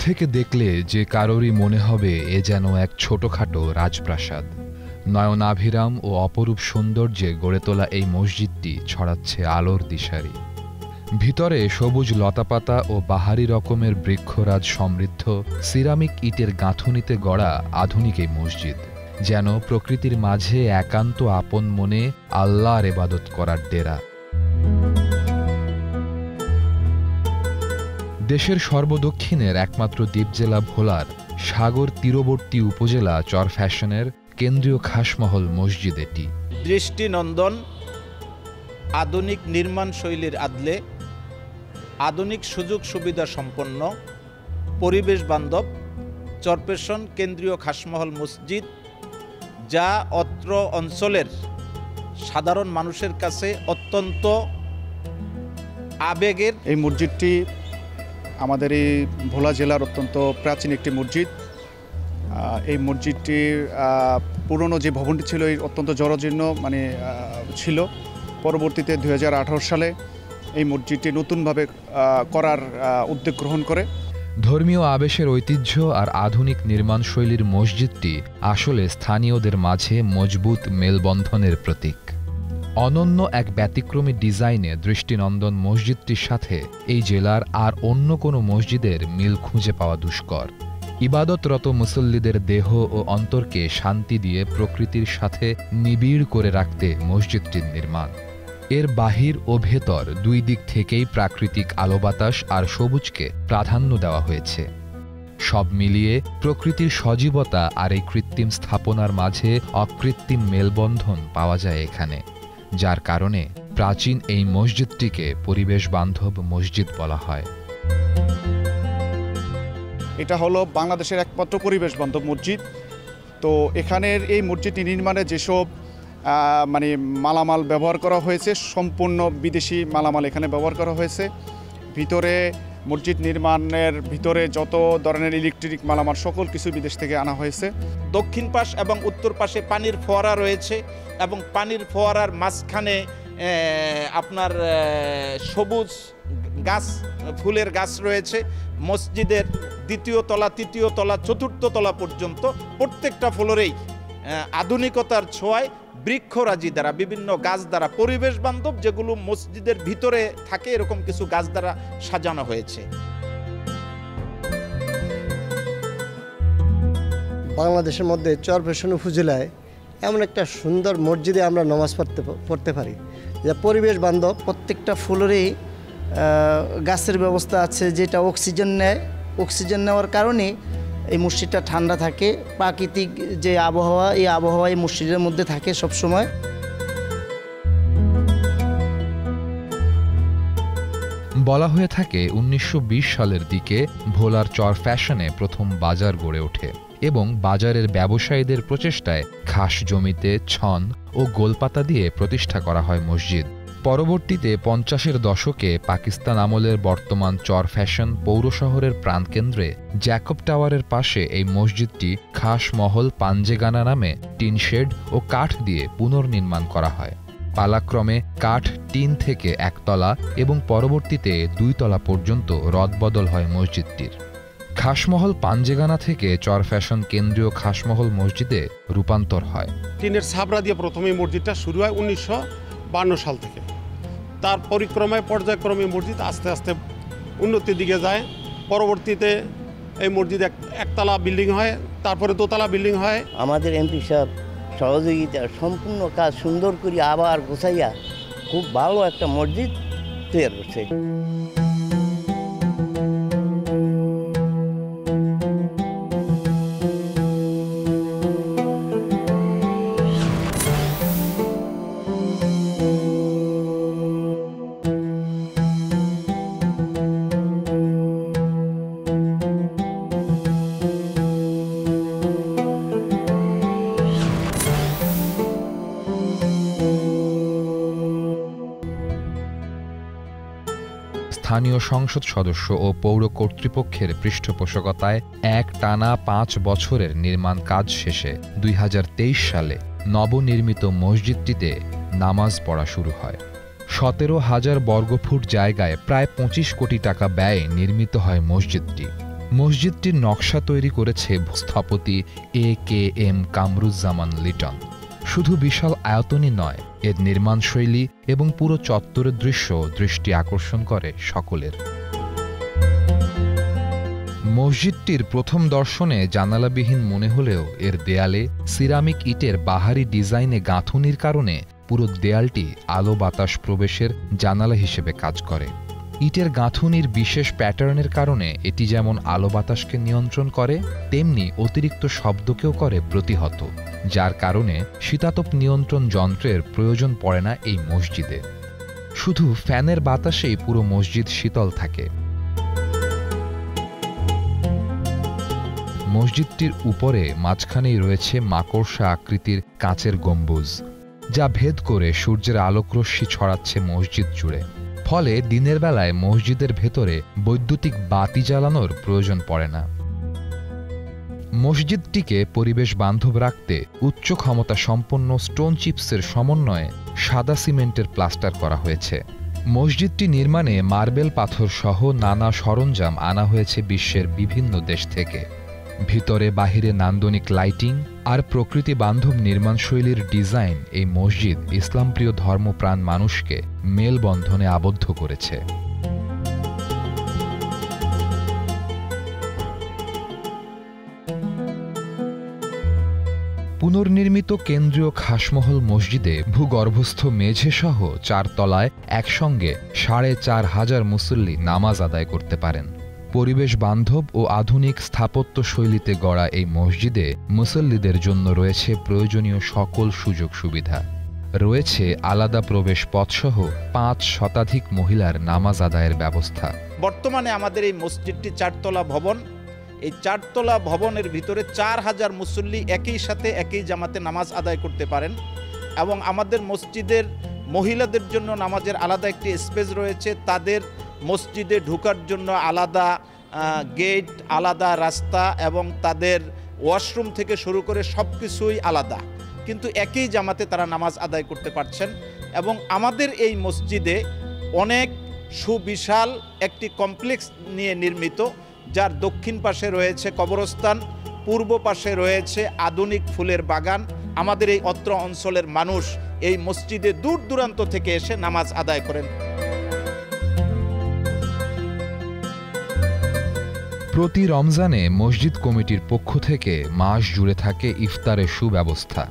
থেকে দেখলে যে কারোরই মনে হবে এ যেন এক ছোটখাটো রাজপ্রাসাদ। নয়নাভিরাম ও অপরূপ সৌন্দর্যে গড়ে তোলা এই মসজিদটি ছড়াচ্ছে আলোর দিশারি। ভিতরে সবুজ লতাপাতা ও বাহারি রকমের বৃক্ষরাজ সমৃদ্ধ সিরামিক ইটের গাঁথুনিতে গড়া আধুনিক এই মসজিদ যেন প্রকৃতির মাঝে একান্ত আপন মনে আল্লাহর ইবাদত করার ডেরা। দেশের সর্বদক্ষিণের একমাত্র দ্বীপ জেলা ভোলার সাগর তীরবর্তী উপজেলা চরফ্যাশনের কেন্দ্রীয় খাসমহল মসজিদ এটি। দৃষ্টিনন্দন আধুনিক নির্মাণ শৈলীর আদলে আধুনিক সুযোগ সুবিধা সম্পন্ন পরিবেশ বান্ধব চরফ্যাশন কেন্দ্রীয় খাসমহল মসজিদ, যা অত্র অঞ্চলের সাধারণ মানুষের কাছে অত্যন্ত আবেগের। এই মসজিদটি আমাদের এই ভোলা জেলার অত্যন্ত প্রাচীন একটি মসজিদ। এই মসজিদটির পুরনো যে ভবনটি ছিল এই অত্যন্ত জরাজীর্ণ ছিল। পরবর্তীতে 2018 সালে এই মসজিদটি নতুনভাবে করার উদ্যোগ গ্রহণ করে। ধর্মীয় আবেশের ঐতিহ্য আর আধুনিক নির্মাণশৈলীর মসজিদটি আসলে স্থানীয়দের মাঝে মজবুত মেলবন্ধনের প্রতীক। অনন্য এক ব্যতিক্রমী ডিজাইনে দৃষ্টিনন্দন মসজিদটির সাথে এই জেলার আর অন্য কোনো মসজিদের মিল খুঁজে পাওয়া দুষ্কর। ইবাদতরত মুসল্লিদের দেহ ও অন্তরকে শান্তি দিয়ে প্রকৃতির সাথে নিবিড় করে রাখতে মসজিদটির নির্মাণ। এর বাহির ও ভেতর দুই দিক থেকেই প্রাকৃতিক আলো বাতাস আর সবুজকে প্রাধান্য দেওয়া হয়েছে। সব মিলিয়ে প্রকৃতির সজীবতা আর এই কৃত্রিম স্থাপনার মাঝে অকৃত্রিম মেলবন্ধন পাওয়া যায় এখানে, যার কারণে প্রাচীন এই মসজিদটিকে পরিবেশ বান্ধব মসজিদ বলা হয়। এটা হলো বাংলাদেশের একমাত্র পরিবেশ বান্ধব মসজিদ। তো এখানের এই মসজিদটি নির্মাণে যেসব মালামাল ব্যবহার করা হয়েছে সম্পূর্ণ বিদেশি মালামাল এখানে ব্যবহার করা হয়েছে। ভিতরে মসজিদ নির্মাণের ভিতরে যত ধরনের ইলেকট্রিক মালামাল সকল কিছু বিদেশ থেকে আনা হয়েছে। দক্ষিণ পাশ এবং উত্তর পাশে পানির ফোয়ারা রয়েছে এবং পানির ফোয়ারার মাঝখানে আপনার সবুজ গাছ, ফুলের গাছ রয়েছে। মসজিদের দ্বিতীয় তলা, তৃতীয় তলা, চতুর্থ তলা পর্যন্ত প্রত্যেকটা ফ্লোরেই আধুনিকতার ছোঁয়ায় বৃক্ষরাজি দ্বারা, বিভিন্ন গাছ দ্বারা পরিবেশ বান্ধব যেগুলো মসজিদের ভিতরে থাকে এরকম কিছু গাছ দ্বারা সাজানো হয়েছে। বাংলাদেশের মধ্যে চরফ্যাশন উপজেলায় এমন একটা সুন্দর মসজিদে আমরা নামাজ পড়তে পারি, যা পরিবেশ বান্ধব। প্রত্যেকটা ফ্লোরেই গাছের ব্যবস্থা আছে, যেটা অক্সিজেন নেয়। অক্সিজেন নেওয়ার কারণে এই মসজিদটা ঠান্ডা থাকে। প্রাকৃতিক যে আবহাওয়া, এই আবহাওয়া এই মসজিদের মধ্যে থাকে সবসময়। বলা হয়ে থাকে 1920 সালের দিকে ভোলার চরফ্যাশনে প্রথম বাজার গড়ে ওঠে এবং বাজারের ব্যবসায়ীদের প্রচেষ্টায় খাস জমিতে ছন ও গোলপাতা দিয়ে প্রতিষ্ঠা করা হয় মসজিদ। পরবর্তীতে 50-এর দশকে পাকিস্তান আমলের বর্তমান চরফ্যাশন পৌর শহরের প্রাণকেন্দ্রে জ্যাকব টাওয়ারের পাশে এই মসজিদটি খাসমহল পাঞ্জেগানা নামে টিন শেড ও কাঠ দিয়ে পুনর্নির্মাণ করা হয়। পালাক্রমে কাঠ, টিন থেকে একতলা এবং পরবর্তীতে 2 তলা পর্যন্ত রদবদল হয় মসজিদটির। খাসমহল পাঞ্জেগানা থেকে চরফ্যাশন কেন্দ্রীয় খাসমহল মসজিদে রূপান্তর হয়। টিনের ছাবরা দিয়ে প্রথমে মসজিদটা শুরু হয় 1952 সাল থেকে। তার পর্যায়ক্রমে মসজিদ আস্তে আস্তে উন্নতির দিকে যায়। পরবর্তীতে এই মসজিদ একতলা বিল্ডিং হয়, তারপরে 2 তলা বিল্ডিং হয়। আমাদের এমপি সাহেব সহযোগিতা সম্পূর্ণ কাজ সুন্দর করে আবার গোছাইয়া খুব ভালো একটা মসজিদ তৈরি করছে। স্থানীয় সংসদ সদস্য ও পৌর কর্তৃপক্ষের পৃষ্ঠপোষকতায় টানা 5 বছরের নির্মাণ কাজ শেষে 2023 সালে নবনির্মিত মসজিদটিতে নামাজ পড়া শুরু হয়। 17,000 বর্গফুট জায়গায় প্রায় 25 কোটি টাকা ব্যয়ে নির্মিত হয় মসজিদটি। মসজিদটির নকশা তৈরি করেছে স্থপতি AKM কামরুজ্জামান লিটন। শুধু বিশাল আয়তনই নয়, এর নির্মাণশৈলী এবং পুরো চত্বরের দৃশ্য দৃষ্টি আকর্ষণ করে সকলের। মসজিদটির প্রথম দর্শনে জানালাবিহীন মনে হলেও এর দেয়ালে সিরামিক ইটের বাহারি ডিজাইনে গাঁথুনির কারণে পুরো দেয়ালটি আলো বাতাস প্রবেশের জানালা হিসেবে কাজ করে। ইটের গাঁথুনির বিশেষ প্যাটার্নের কারণে এটি যেমন আলো বাতাসকে নিয়ন্ত্রণ করে, তেমনি অতিরিক্ত শব্দকেও করে প্রতিহত, যার কারণে শীতাতপ নিয়ন্ত্রণ যন্ত্রের প্রয়োজন পড়ে না এই মসজিদে। শুধু ফ্যানের বাতাসেই পুরো মসজিদ শীতল থাকে। মসজিদটির উপরে মাঝখানেই রয়েছে মাকড়সা আকৃতির কাচের গম্বুজ, যা ভেদ করে সূর্যের আলোকরশ্মি ছড়াচ্ছে মসজিদ জুড়ে। ফলে দিনের বেলায় মসজিদের ভেতরে বৈদ্যুতিক বাতি জ্বালানোর প্রয়োজন পড়ে না। মসজিদটিকে পরিবেশ বান্ধব রাখতে উচ্চ ক্ষমতা সম্পন্ন স্টোন চিপসের সমন্বয়ে সাদা সিমেন্টের প্লাস্টার করা হয়েছে। মসজিদটি নির্মাণে মার্বেল পাথর সহ নানা সরঞ্জাম আনা হয়েছে বিশ্বের বিভিন্ন দেশ থেকে। ভিতরে বাহিরে নান্দনিক লাইটিং আর প্রকৃতি বান্ধব নির্মাণশৈলীর ডিজাইন এই মসজিদ ইসলামপ্রিয় ধর্মপ্রাণ মানুষকে মেলবন্ধনে আবদ্ধ করেছে। পুনর্নির্মিত কেন্দ্রীয় খাসমহল মসজিদে ভূগর্ভস্থ মেঝেসহ 4 তলায় একসঙ্গে 4500 মুসল্লি নামাজ আদায় করতে পারেন। পরিবেশ বান্ধব ও আধুনিক স্থাপত্য শৈলীতে গড়া এই মসজিদে মুসল্লিদের জন্য রয়েছে প্রয়োজনীয় সকল সুযোগ সুবিধা। রয়েছে আলাদা প্রবেশ পথসহ 5 শতাধিক মহিলার নামাজ আদায়ের ব্যবস্থা। বর্তমানে আমাদের এই মসজিদটি 4 তলা ভবন। এই 4 তলা ভবনের ভিতরে 4000 মুসল্লি একই সাথে একই জামাতে নামাজ আদায় করতে পারেন এবং আমাদের মসজিদের মহিলাদের জন্য নামাজের আলাদা একটি স্পেস রয়েছে। তাদের মসজিদে ঢোকার জন্য আলাদা গেট, আলাদা রাস্তা এবং তাদের ওয়াশরুম থেকে শুরু করে সব কিছুই আলাদা, কিন্তু একই জামাতে তারা নামাজ আদায় করতে পারছেন। এবং আমাদের এই মসজিদে অনেক সুবিশাল একটি কমপ্লেক্স নিয়ে নির্মিত, যার দক্ষিণ পাশে রয়েছে কবরস্থান, পূর্ব পাশে রয়েছে আধুনিক ফুলের বাগান। আমাদের এই অত্র অঞ্চলের মানুষ এই মসজিদে দূর দূরান্ত থেকে এসে নামাজ আদায় করেন। প্রতি রমজানে মসজিদ কমিটির পক্ষ থেকে মাস জুড়ে থাকে ইফতারের সুব্যবস্থা।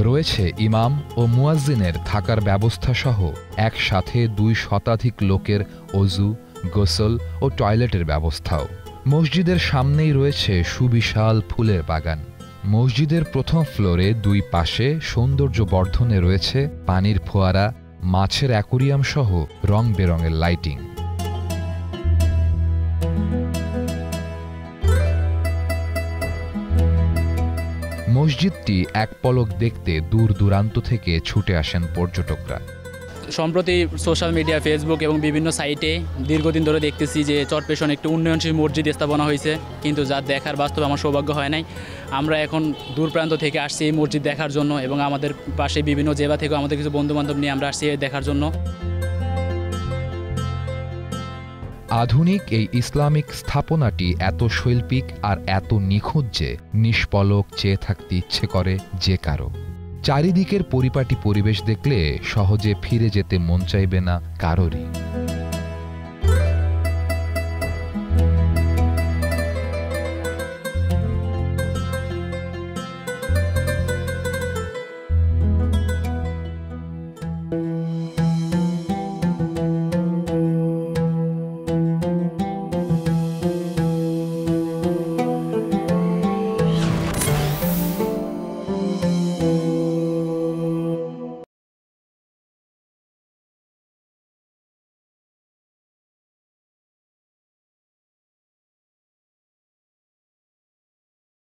রয়েছে ইমাম ও মুয়াজ্জিনের থাকার ব্যবস্থা সহ একসাথে 2 শতাধিক লোকের অজু, গোসল ও টয়লেটের ব্যবস্থাও। মসজিদের সামনেই রয়েছে সুবিশাল ফুলের বাগান। মসজিদের প্রথম ফ্লোরে 2 পাশে সৌন্দর্য বর্ধনে রয়েছে পানির ফোয়ারা, মাছের অ্যাকোরিয়াম সহ রং বেরঙের লাইটিং। মসজিদটি এক পলক দেখতে দূর দূরান্ত থেকে ছুটে আসেন পর্যটকরা। সম্প্রতি সোশ্যাল মিডিয়া, ফেসবুক এবং বিভিন্ন সাইটে দীর্ঘদিন ধরে দেখতেছি যে চরপেশন একটি উন্নয়নশীল মসজিদ স্থাপনা হয়েছে, কিন্তু যা দেখার বাস্তবে আমার সৌভাগ্য হয় নাই। আমরা এখন দূর প্রান্ত থেকে আসছি এই মসজিদ দেখার জন্য এবং আমাদের পাশে বিভিন্ন জেলা থেকেও আমাদের কিছু বন্ধুবান্ধব নিয়ে আমরা আসছি দেখার জন্য। আধুনিক এই ইসলামিক স্থাপনাটি এত শৈল্পিক আর এত নিখুঁত যে নিষ্পলক চেয়ে থাকতে ইচ্ছে করে যে কারো। চারিদিকের পরিপাটি পরিবেশ দেখলে সহজে ফিরে যেতে মন চাইবে না কারোরই।